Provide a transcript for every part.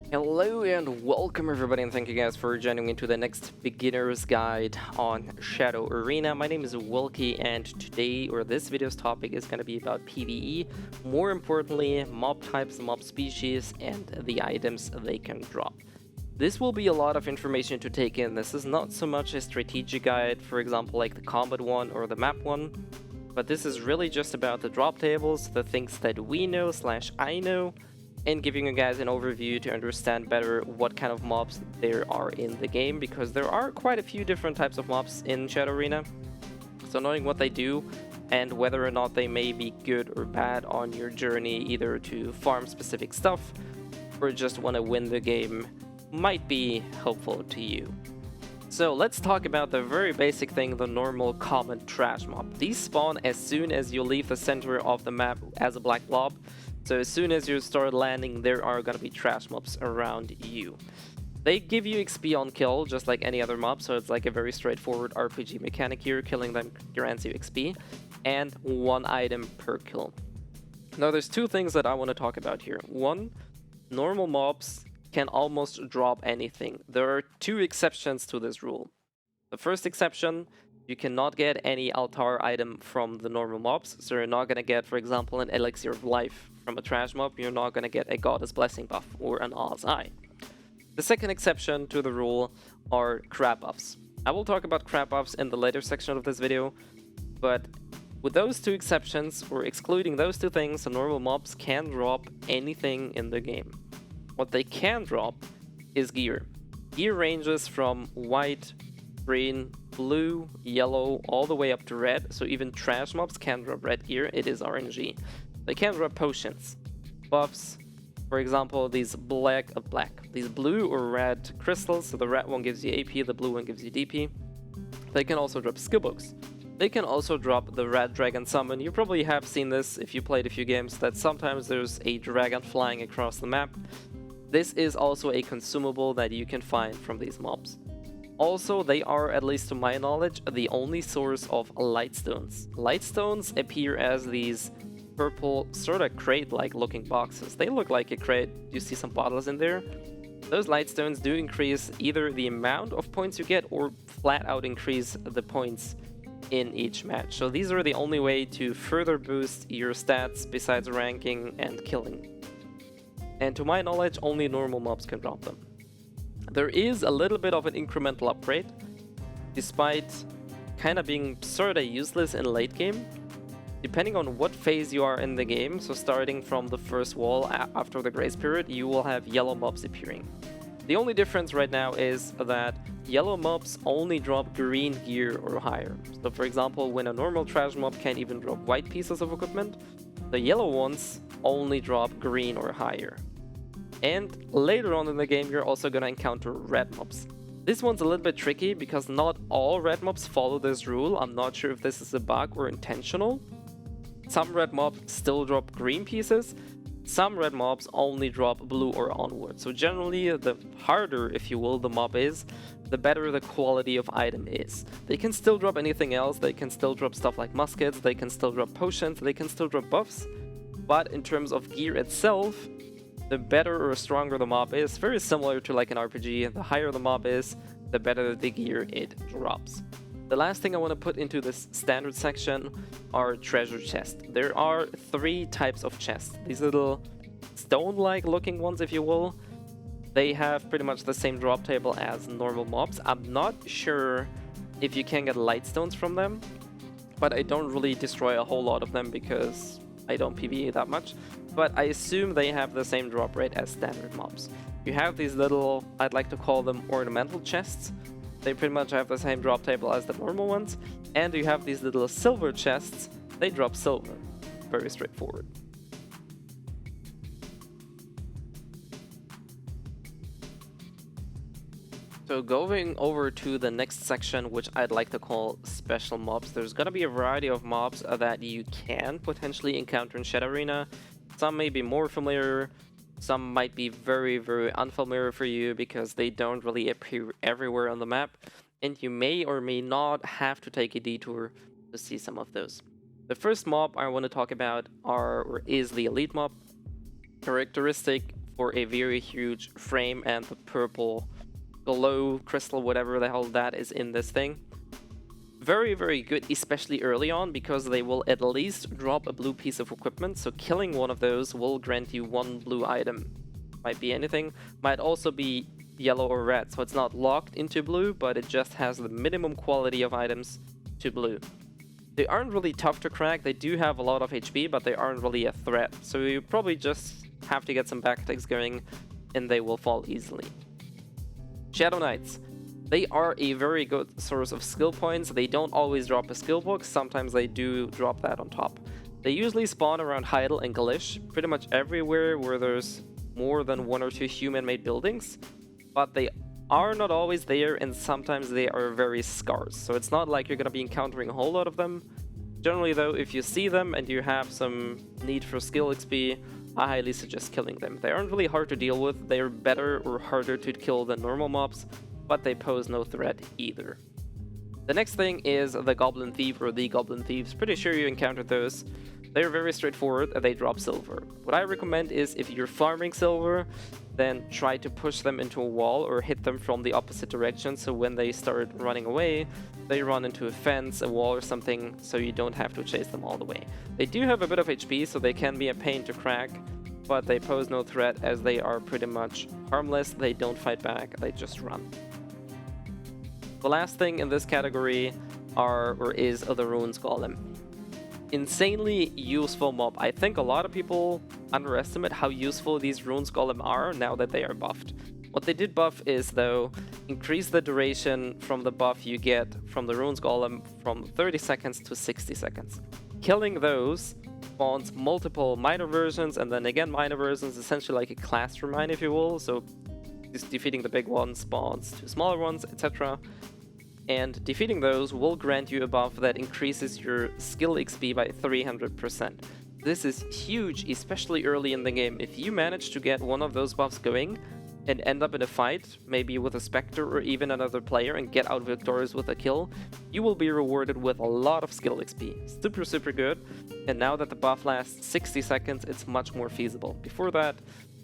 Hello and welcome everybody, and thank you guys for joining into the next beginner's guide on Shadow Arena. My name is Wilkie, and today, or this video's topic, is going to be about PvE. More importantly, mob types, mob species, and the items they can drop. This will be a lot of information to take in. This is not so much a strategic guide, for example, like the combat one or the map one, but this is really just about the drop tables, the things that we know / I know, and giving you guys an overview to understand better what kind of mobs there are in the game, because there are quite a few different types of mobs in Shadow Arena. So knowing what they do and whether or not they may be good or bad on your journey either to farm specific stuff or just want to win the game might be helpful to you. So let's talk about the very basic thing, the normal common trash mob. These spawn as soon as you leave the center of the map as a black blob. So as soon as you start landing, there are gonna be trash mobs around you. They give you XP on kill, just like any other mob, so it's like a very straightforward RPG mechanic here. Killing them grants you XP, and one item per kill. Now there's two things that I want to talk about here. One, normal mobs can almost drop anything. There are two exceptions to this rule. The first exception, you cannot get any altar item from the normal mobs, so you're not gonna get, for example, an elixir of life from a trash mob. You're not gonna get a goddess blessing buff or an Oz Eye. The second exception to the rule are crab buffs. I will talk about crab buffs in the later section of this video, but with those two exceptions, or excluding those two things, the normal mobs can drop anything in the game. What they can drop is gear. Gear ranges from white, green, blue, yellow, all the way up to red, so even trash mobs can drop red gear. It is RNG. They can drop potions, buffs, for example, these these blue or red crystals, so the red one gives you AP, the blue one gives you DP. They can also drop skill books. They can also drop the red dragon summon. You probably have seen this if you played a few games, that sometimes there's a dragon flying across the map. This is also a consumable that you can find from these mobs. Also, they are, at least to my knowledge, the only source of lightstones. Lightstones appear as these purple, sort of crate-like looking boxes. They look like a crate. You see some bottles in there. Those lightstones do increase either the amount of points you get or flat out increase the points in each match. So these are the only way to further boost your stats besides ranking and killing. And to my knowledge, only normal mobs can drop them. There is a little bit of an incremental upgrade, despite kind of being sort of useless in late game. Depending on what phase you are in the game, so starting from the first wall after the grace period, you will have yellow mobs appearing. The only difference right now is that yellow mobs only drop green gear or higher. So for example, when a normal trash mob can even drop white pieces of equipment, the yellow ones only drop green or higher. And later on in the game, you're also going to encounter red mobs. This one's a little bit tricky because not all red mobs follow this rule. I'm not sure if this is a bug or intentional. Some red mobs still drop green pieces. Some red mobs only drop blue or onward. So generally, the harder, if you will, the mob is, the better the quality of item is. They can still drop anything else. They can still drop stuff like muskets. They can still drop potions. They can still drop buffs. But in terms of gear itself, the better or stronger the mob is. Very similar to like an RPG. The higher the mob is, the better the gear it drops. The last thing I want to put into this standard section are treasure chests. There are three types of chests. These little stone-like looking ones, if you will. They have pretty much the same drop table as normal mobs. I'm not sure if you can get light stones from them, but I don't really destroy a whole lot of them because I don't PvE that much. But I assume they have the same drop rate as standard mobs. You have these little, I'd like to call them ornamental chests. They pretty much have the same drop table as the normal ones. And you have these little silver chests. They drop silver. Very straightforward. So going over to the next section, which I'd like to call special mobs. There's gonna be a variety of mobs that you can potentially encounter in Shadow Arena. Some may be more familiar, some might be very, very unfamiliar for you because they don't really appear everywhere on the map, and you may or may not have to take a detour to see some of those. The first mob I want to talk about is the elite mob. Characteristic for a very huge frame and the purple glow crystal, whatever the hell that is in this thing. Very, very good, especially early on, because they will at least drop a blue piece of equipment, so killing one of those will grant you one blue item. Might be anything, might also be yellow or red, so it's not locked into blue, but it just has the minimum quality of items to blue. They aren't really tough to crack, they do have a lot of HP, but they aren't really a threat, so you probably just have to get some backtacks going, and they will fall easily. Shadow Knights. They are a very good source of skill points. They don't always drop a skill book, sometimes they do drop that on top. They usually spawn around Heidel and Galish, pretty much everywhere where there's more than one or two human-made buildings, but they are not always there, and sometimes they are very scarce, so it's not like you're gonna be encountering a whole lot of them. Generally though, if you see them and you have some need for skill XP, I highly suggest killing them. They aren't really hard to deal with, they're better or harder to kill than normal mobs, but they pose no threat either. The next thing is the Goblin Thief or the Goblin Thieves. Pretty sure you encountered those. They're very straightforward, they drop silver. What I recommend is if you're farming silver, then try to push them into a wall or hit them from the opposite direction, so when they start running away, they run into a fence, a wall or something, so you don't have to chase them all the way. They do have a bit of HP, so they can be a pain to crack, but they pose no threat as they are pretty much harmless. They don't fight back, they just run. The last thing in this category is the Runes Golem. Insanely useful mob. I think a lot of people underestimate how useful these Runes Golem are now that they are buffed. What they did buff is, though, increase the duration from the buff you get from the Runes Golem from 30 seconds to 60 seconds. Killing those spawns multiple minor versions, and then again minor versions, essentially like a classroom mine, if you will, so just defeating the big ones spawns two smaller ones, etc. And defeating those will grant you a buff that increases your skill XP by 300%. This is huge, especially early in the game. If you manage to get one of those buffs going and end up in a fight, maybe with a Spectre or even another player, and get out victorious with a kill, you will be rewarded with a lot of skill XP. Super, super good. And now that the buff lasts 60 seconds, it's much more feasible. Before that,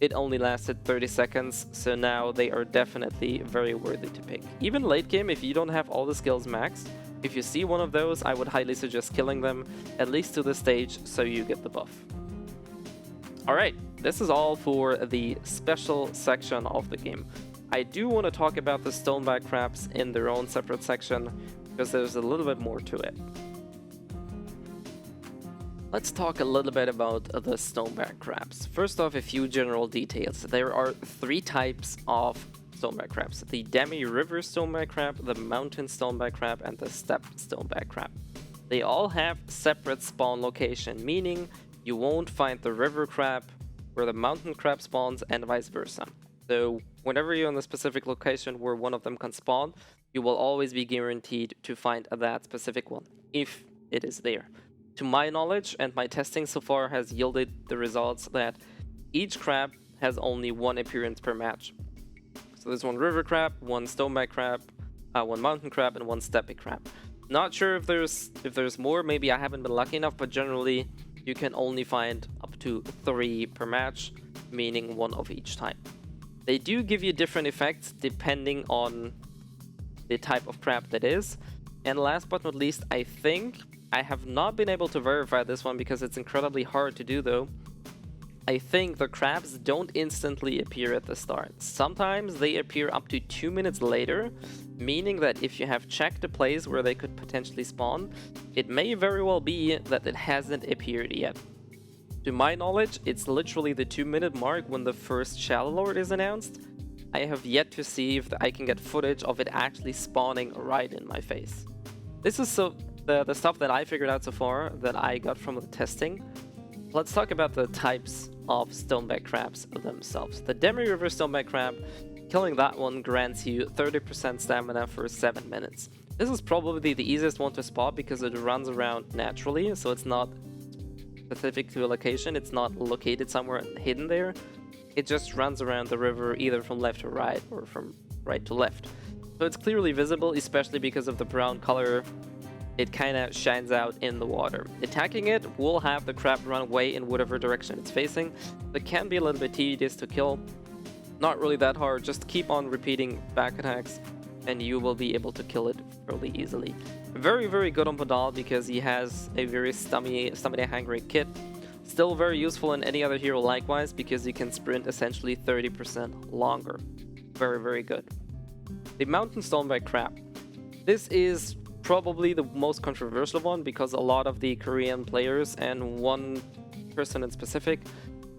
it only lasted 30 seconds, so now they are definitely very worthy to pick. Even late game, if you don't have all the skills maxed, if you see one of those, I would highly suggest killing them, at least to this stage, so you get the buff. Alright, this is all for the special section of the game. I do want to talk about the Stoneback Crabs in their own separate section, because there's a little bit more to it. Let's talk a little bit about the Stoneback Crabs. First off, a few general details. There are three types of Stoneback Crabs: the Demi River Stoneback Crab, the Mountain Stoneback Crab, and the Steppe Stoneback Crab. They all have separate spawn location, meaning you won't find the river crab where the mountain crab spawns and vice versa. So whenever you're in a specific location where one of them can spawn, you will always be guaranteed to find that specific one, if it is there. To my knowledge, and my testing so far has yielded the results that each crab has only one appearance per match. So there's one river crab, one stoneback crab, one mountain crab, and one steppe crab. Not sure if there's more, maybe I haven't been lucky enough, but generally you can only find up to 3 per match, meaning one of each type. They do give you different effects depending on the type of crab that is. And last but not least, I think, I have not been able to verify this one because it's incredibly hard to do though, I think the crabs don't instantly appear at the start. Sometimes they appear up to 2 minutes later, meaning that if you have checked a place where they could potentially spawn, it may very well be that it hasn't appeared yet. To my knowledge, it's literally the 2-minute mark when the first Shadow Lord is announced. I have yet to see if I can get footage of it actually spawning right in my face. This is the stuff that I figured out so far that I got from the testing. Let's talk about the types of Stoneback Crabs themselves. The Demi River Stoneback Crab, killing that one grants you 30% stamina for 7 minutes. This is probably the easiest one to spot because it runs around naturally, so it's not specific to a location, it's not located somewhere hidden there. It just runs around the river either from left to right or from right to left. So it's clearly visible, especially because of the brown color it kind of shines out in the water. Attacking it will have the crab run away in whatever direction it's facing. It can be a little bit tedious to kill. Not really that hard, just keep on repeating back attacks and you will be able to kill it fairly easily. Very, very good on Podal because he has a very stamina hungry kit. Still very useful in any other hero likewise because you can sprint essentially 30% longer. Very, very good. The Mountain Stoneback Crab. This is probably the most controversial one because a lot of the Korean players and one person in specific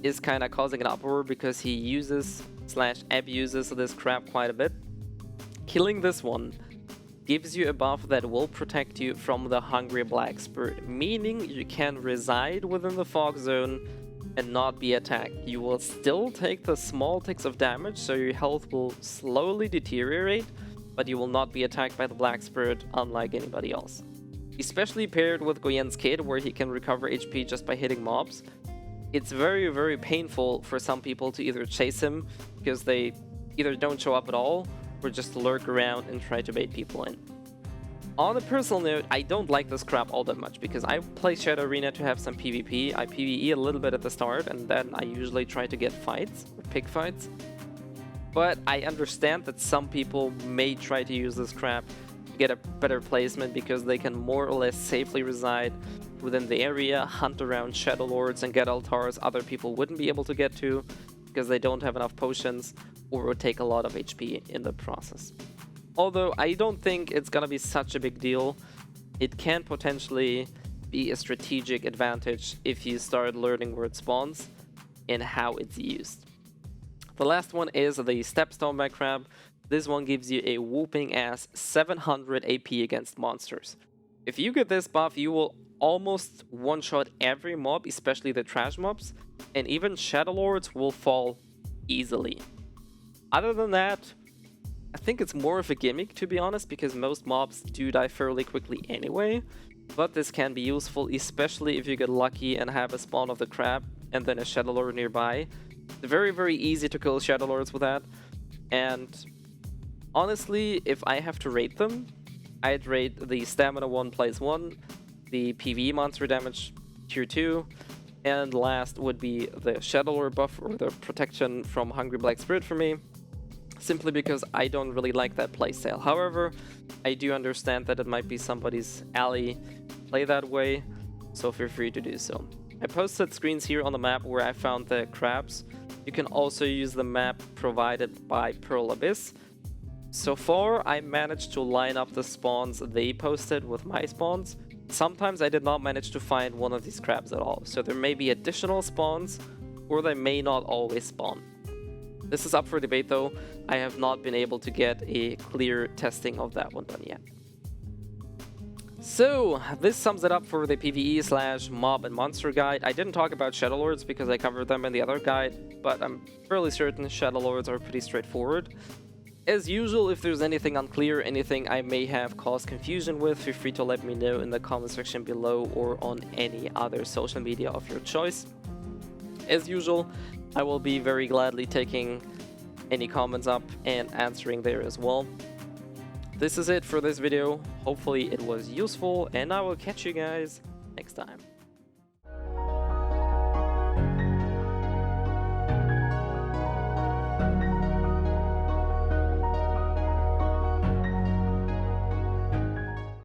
is kind of causing an uproar because he uses / abuses this crab quite a bit. Killing this one gives you a buff that will protect you from the Hungry Black Spirit, meaning you can reside within the fog zone and not be attacked. You will still take the small ticks of damage, so your health will slowly deteriorate, but you will not be attacked by the Black Spirit unlike anybody else. Especially paired with Goyen's Kid, where he can recover HP just by hitting mobs. It's very, very painful for some people to either chase him because they either don't show up at all or just lurk around and try to bait people in. On a personal note, I don't like this crap all that much because I play Shadow Arena to have some PvP. I PvE a little bit at the start and then I usually try to get fights or pick fights. But I understand that some people may try to use this crap to get a better placement because they can more or less safely reside within the area, hunt around Shadow Lords and get altars other people wouldn't be able to get to because they don't have enough potions or would take a lot of HP in the process. Although I don't think it's gonna be such a big deal, it can potentially be a strategic advantage if you start learning where it spawns and how it's used. The last one is the Step Stoneback Crab. This one gives you a whooping ass 700 AP against monsters. If you get this buff, you will almost one-shot every mob, especially the trash mobs, and even Shadow Lords will fall easily. Other than that, I think it's more of a gimmick, to be honest, because most mobs do die fairly quickly anyway, but this can be useful, especially if you get lucky and have a spawn of the crab and then a Shadow Lord nearby. It's very, very easy to kill Shadow Lords with that, and honestly, if I have to rate them, I'd rate the Stamina 1 place 1, the PvE monster damage tier 2, and last would be the Shadow Lord buff or the protection from Hungry Black Spirit for me, simply because I don't really like that playstyle. However, I do understand that it might be somebody's alley play that way, so feel free to do so. I posted screens here on the map where I found the crabs. You can also use the map provided by Pearl Abyss. So far, I managed to line up the spawns they posted with my spawns. Sometimes I did not manage to find one of these crabs at all, so there may be additional spawns, or they may not always spawn. This is up for debate though. I have not been able to get a clear testing of that one done yet. So, this sums it up for the PvE / mob and monster guide. I didn't talk about Shadow Lords because I covered them in the other guide, but I'm fairly certain Shadow Lords are pretty straightforward. As usual, if there's anything unclear, anything I may have caused confusion with, feel free to let me know in the comment section below or on any other social media of your choice. As usual, I will be very gladly taking any comments up and answering there as well. This is it for this video. Hopefully it was useful, and I will catch you guys next time.